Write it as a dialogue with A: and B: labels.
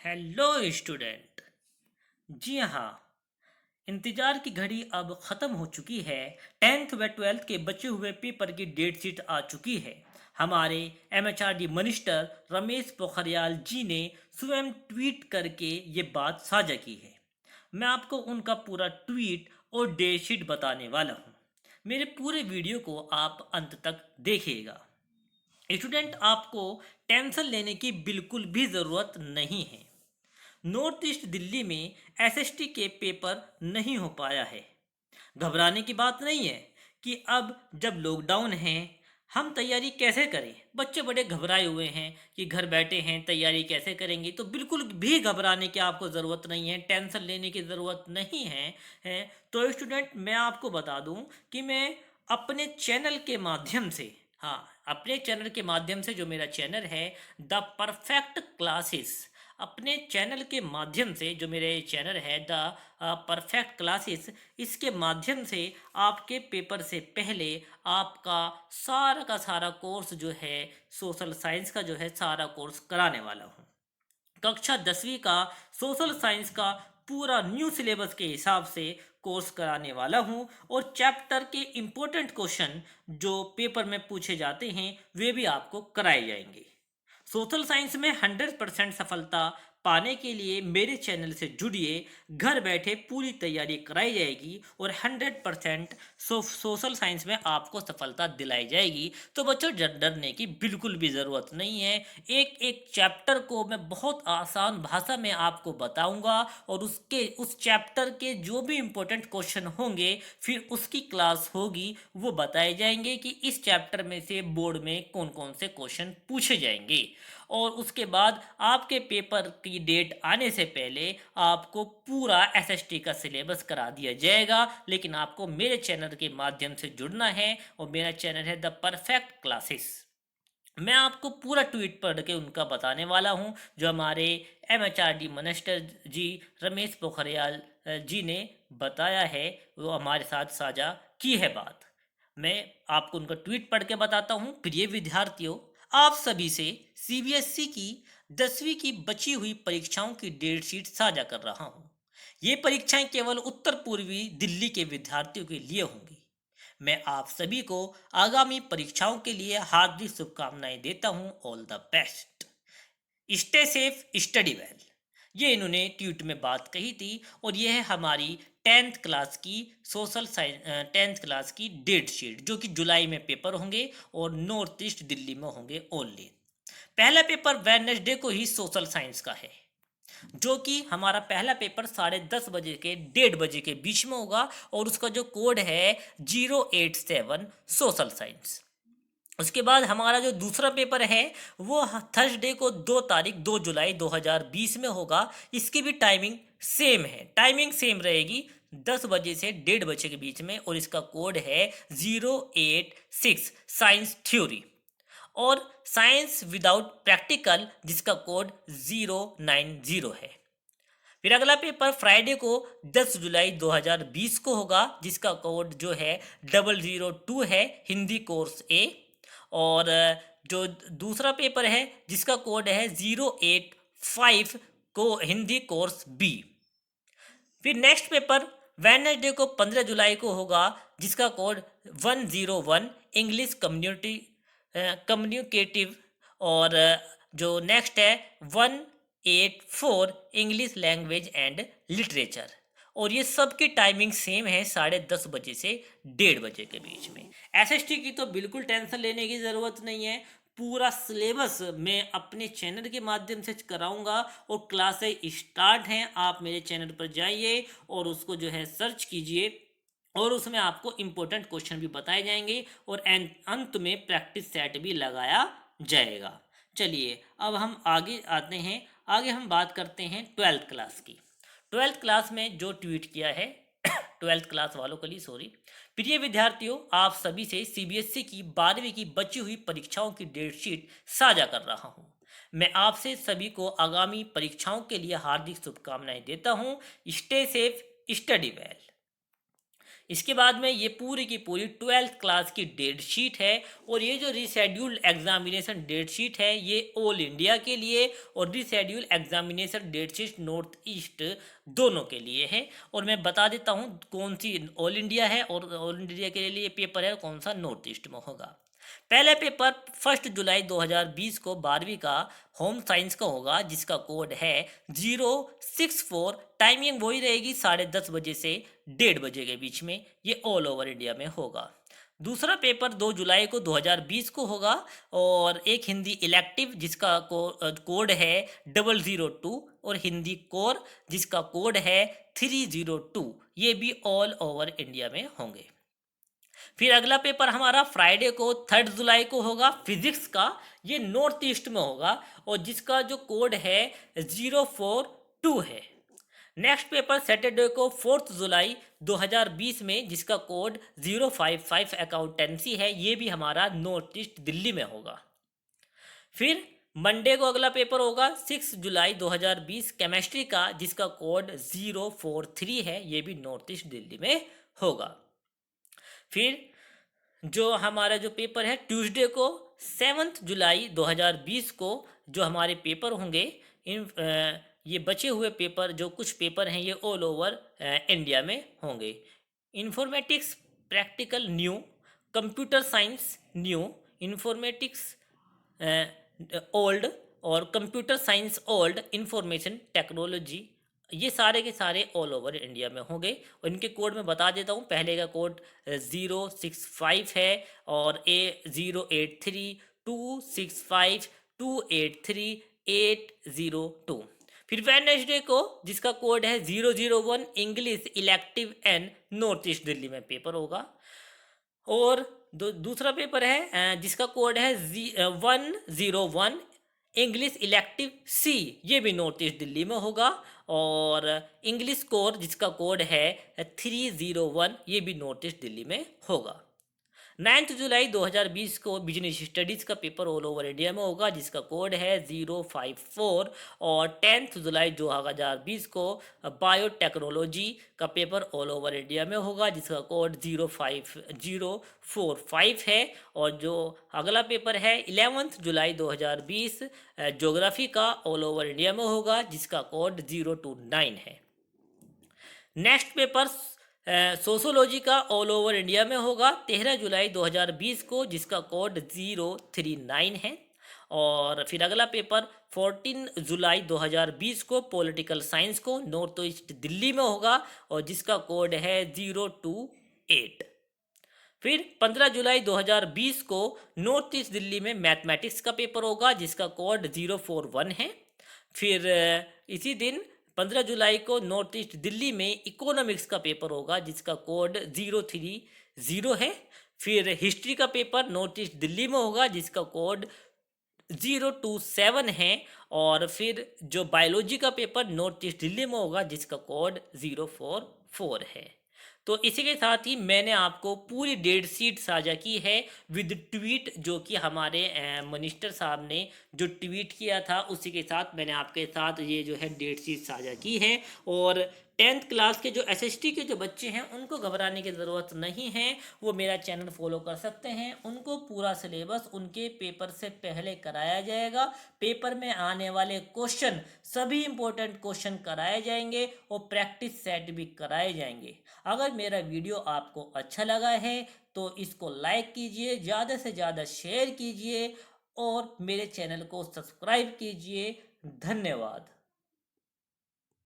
A: Hello student. जी हाँ, इंतज़ार की घड़ी अब ख़त्म हो चुकी है। 10th व 12th के बचे हुए पेपर की डेट शीट आ चुकी है। हमारे एमएचआरडी मिनिस्टर रमेश पोखरियाल जी ने स्वयं ट्वीट करके ये बात साझा की है। मैं आपको उनका पूरा ट्वीट और डेट शीट बताने वाला हूँ। मेरे पूरे वीडियो को आप अंत तक देखिएगा। स्टूडेंट, आपको टेंशन लेने की बिल्कुल भी ज़रूरत नहीं है। नॉर्थ ईस्ट दिल्ली में एसएसटी के पेपर नहीं हो पाया है। घबराने की बात नहीं है कि अब जब लॉकडाउन है हम तैयारी कैसे करें। बच्चे बड़े घबराए हुए हैं कि घर बैठे हैं तैयारी कैसे करेंगे, तो बिल्कुल भी घबराने की आपको ज़रूरत नहीं है, टेंशन लेने की ज़रूरत नहीं है। तो स्टूडेंट, मैं आपको बता दूं कि मैं अपने चैनल के माध्यम से, हाँ, अपने चैनल के माध्यम से, जो मेरा चैनल है द परफेक्ट क्लासेस, अपने चैनल के माध्यम से, जो मेरे चैनल है द परफेक्ट क्लासेस, इसके माध्यम से आपके पेपर से पहले आपका सारा का सारा कोर्स जो है, सोशल साइंस का जो है सारा कोर्स कराने वाला हूँ। कक्षा 10वीं का सोशल साइंस का पूरा न्यू सिलेबस के हिसाब से कोर्स कराने वाला हूँ, और चैप्टर के इम्पोर्टेंट क्वेश्चन जो पेपर में पूछे जाते हैं वे भी आपको कराए जाएंगे। सोशल साइंस में 100% सफलता पाने के लिए मेरे चैनल से जुड़िए। घर बैठे पूरी तैयारी कराई जाएगी और 100% सोशल साइंस में आपको सफलता दिलाई जाएगी। तो बच्चों, डरने की बिल्कुल भी ज़रूरत नहीं है। एक एक चैप्टर को मैं बहुत आसान भाषा में आपको बताऊंगा, और उस चैप्टर के जो भी इम्पोर्टेंट क्वेश्चन होंगे फिर उसकी क्लास होगी, वो बताए जाएंगे कि इस चैप्टर में से बोर्ड में कौन कौन से क्वेश्चन पूछे जाएंगे। और उसके बाद आपके पेपर की डेट आने से पहले आपको पूरा एसएसटी का सिलेबस करा दिया जाएगा। लेकिन आपको मेरे चैनल के माध्यम से जुड़ना है, और मेरा चैनल है द परफेक्ट क्लासेस। मैं आपको पूरा ट्वीट पढ़ के उनका बताने वाला हूं, जो हमारे एमएचआरडी मिनिस्टर जी रमेश पोखरियाल जी ने बताया है, वो हमारे साथ साझा की है बात। मैं आपको उनका ट्वीट पढ़ के बताता हूं। प्रिय विद्यार्थियों, आप सभी से सीबीएसई की 10वीं की बची हुई परीक्षाओं की डेट शीट साझा कर रहा हूं। ये परीक्षाएं केवल उत्तर पूर्वी दिल्ली के विद्यार्थियों के लिए होंगी। मैं आप सभी को आगामी परीक्षाओं के लिए हार्दिक शुभकामनाएं देता हूं। All the best. Stay safe, study well. ये इन्होंने ट्वीट में बात कही थी, और ये है हमारी 10th क्लास की सोशल साइंस 10th क्लास की डेट शीट, जो कि जुलाई में पेपर होंगे और नॉर्थ ईस्ट दिल्ली में होंगे ओनली। पहला पेपर वेडनेसडे को ही सोशल साइंस का है, जो कि हमारा पहला पेपर 10:30 बजे के 1:30 बजे के बीच में होगा, और उसका जो कोड है 087 सोशल साइंस। उसके बाद हमारा जो दूसरा पेपर है वो थर्सडे को 2 जुलाई 2020 में होगा। इसकी भी टाइमिंग सेम है, टाइमिंग सेम रहेगी, 10 बजे से 1:30 बजे के बीच में, और इसका कोड है 086 साइंस थ्योरी। और साइंस विदाउट प्रैक्टिकल, जिसका कोड 090 है। फिर अगला पेपर फ्राइडे को 10 जुलाई 2020 को होगा, जिसका कोड जो है 002 है, हिंदी कोर्स ए। और जो दूसरा पेपर है जिसका कोड है 085 को हिंदी कोर्स बी। फिर नेक्स्ट पेपर वेडनेसडे को 15 जुलाई को होगा, जिसका कोड 101 इंग्लिश कम्युनिटी कम्युनिकेटिव। और जो नेक्स्ट है 184 इंग्लिश लैंग्वेज एंड लिटरेचर। और ये सब की टाइमिंग सेम है, 10:30 बजे से 1:30 बजे के बीच में। एसएसटी की तो बिल्कुल टेंशन लेने की ज़रूरत नहीं है। पूरा सिलेबस मैं अपने चैनल के माध्यम से कराऊंगा, और क्लासें स्टार्ट हैं। आप मेरे चैनल पर जाइए और उसको जो है सर्च कीजिए, और उसमें आपको इम्पोर्टेंट क्वेश्चन भी बताए जाएंगे, और अंत में प्रैक्टिस सेट भी लगाया जाएगा। चलिए, अब हम आगे आते हैं। आगे हम बात करते हैं 12th क्लास की। 12th क्लास में जो ट्वीट किया है 12th क्लास वालों के लिए सॉरी। प्रिय विद्यार्थियों, आप सभी से सीबीएसई की 12वीं की बची हुई परीक्षाओं की डेट शीट साझा कर रहा हूं। मैं आपसे सभी को आगामी परीक्षाओं के लिए हार्दिक शुभकामनाएं देता हूं। Stay safe, study well. इसके बाद में ये पूरी की पूरी 12th क्लास की डेट शीट है और ये जो रिशेड्यूल्ड एग्जामिनेशन डेट शीट है ये ऑल इंडिया के लिए और rescheduled examination date sheet north east दोनों के लिए है। और मैं बता देता हूँ कौन सी ऑल इंडिया है और ऑल इंडिया के लिए पेपर है कौन सा नॉर्थ ईस्ट में होगा। पहले पेपर 1 जुलाई 2020 को 12वीं का होम साइंस का होगा जिसका कोड है 064। टाइमिंग वही रहेगी 10:30 बजे से 1:30 बजे के बीच में। ये ऑल ओवर इंडिया में होगा। दूसरा पेपर 2 जुलाई को 2020 को होगा और एक हिंदी इलेक्टिव जिसका कोड है 002 और हिंदी कोर जिसका कोड है 302। ये भी ऑल ओवर इंडिया में होंगे। फिर अगला पेपर हमारा फ्राइडे को 3 जुलाई को होगा फिजिक्स का। ये नॉर्थ ईस्ट में होगा और जिसका जो कोड है 042 है। नेक्स्ट पेपर सैटरडे को 4 जुलाई 2020 में जिसका कोड 055 अकाउंटेंसी है। ये भी हमारा नॉर्थ ईस्ट दिल्ली में होगा। फिर मंडे को अगला पेपर होगा 6 जुलाई 2020 केमिस्ट्री का जिसका कोड 043 है। ये भी नॉर्थ ईस्ट दिल्ली में होगा। फिर जो हमारा जो पेपर है ट्यूसडे को 7 जुलाई 2020 को जो हमारे पेपर होंगे ये बचे हुए पेपर जो कुछ पेपर हैं ये ऑल ओवर इंडिया में होंगे। Informatics practical new, computer science new, informatics old और computer science old, information technology ये सारे के सारे ऑल ओवर इंडिया में होंगे। और इनके कोड मैं बता देता हूँ। पहले का कोड 065 है और A0832652838802। फिर वेडनेसडे को जिसका कोड है 001 English elective and north east Delhi में पेपर होगा। और दूसरा पेपर है जिसका कोड है 101 इंग्लिश इलेक्टिव सी। ये भी नॉर्थ ईस्ट दिल्ली में होगा। और इंग्लिश कोर जिसका कोड है 301 ये भी नॉर्थ ईस्ट दिल्ली में होगा। 9 जुलाई 2020 को बिजनेस स्टडीज़ का पेपर ऑल ओवर इंडिया में होगा जिसका कोड है 054। और 10 जुलाई 2020 को बायोटेक्नोलॉजी का पेपर ऑल ओवर इंडिया में होगा जिसका कोड 05045 है। और जो अगला पेपर है 11 जुलाई 2020 ज्योग्राफी का ऑल ओवर इंडिया में होगा जिसका कोड 029 है। नेक्स्ट पेपर सोशोलॉजी का ऑल ओवर इंडिया में होगा 13 जुलाई 2020 को जिसका कोड 039 है। और फिर अगला पेपर 14 जुलाई 2020 को पॉलिटिकल साइंस को नॉर्थ ईस्ट दिल्ली में होगा और जिसका कोड है 028। फिर 15 जुलाई 2020 को नॉर्थ ईस्ट दिल्ली में मैथमेटिक्स का पेपर होगा जिसका कोड 041 है। फिर इसी दिन 15 जुलाई को नॉर्थ ईस्ट दिल्ली में इकोनॉमिक्स का पेपर होगा जिसका कोड 030 है। फिर हिस्ट्री का पेपर नॉर्थ ईस्ट दिल्ली में होगा जिसका कोड 027 है। और फिर जो बायोलॉजी का पेपर नॉर्थ ईस्ट दिल्ली में होगा जिसका कोड 044 है। तो इसी के साथ ही मैंने आपको पूरी डेट शीट साझा की है विद ट्वीट जो कि हमारे मिनिस्टर साहब ने जो ट्वीट किया था उसी के साथ मैंने आपके साथ ये जो है डेट शीट साझा की है। और 10th क्लास के जो एसएसटी के जो बच्चे हैं उनको घबराने की ज़रूरत नहीं है। वो मेरा चैनल फॉलो कर सकते हैं। उनको पूरा सिलेबस उनके पेपर से पहले कराया जाएगा। पेपर में आने वाले क्वेश्चन सभी इंपॉर्टेंट क्वेश्चन कराए जाएंगे और प्रैक्टिस सेट भी कराए जाएंगे। अगर मेरा वीडियो आपको अच्छा लगा है तो इसको लाइक कीजिए, ज़्यादा से ज़्यादा शेयर कीजिए और मेरे चैनल को सब्सक्राइब कीजिए। धन्यवाद।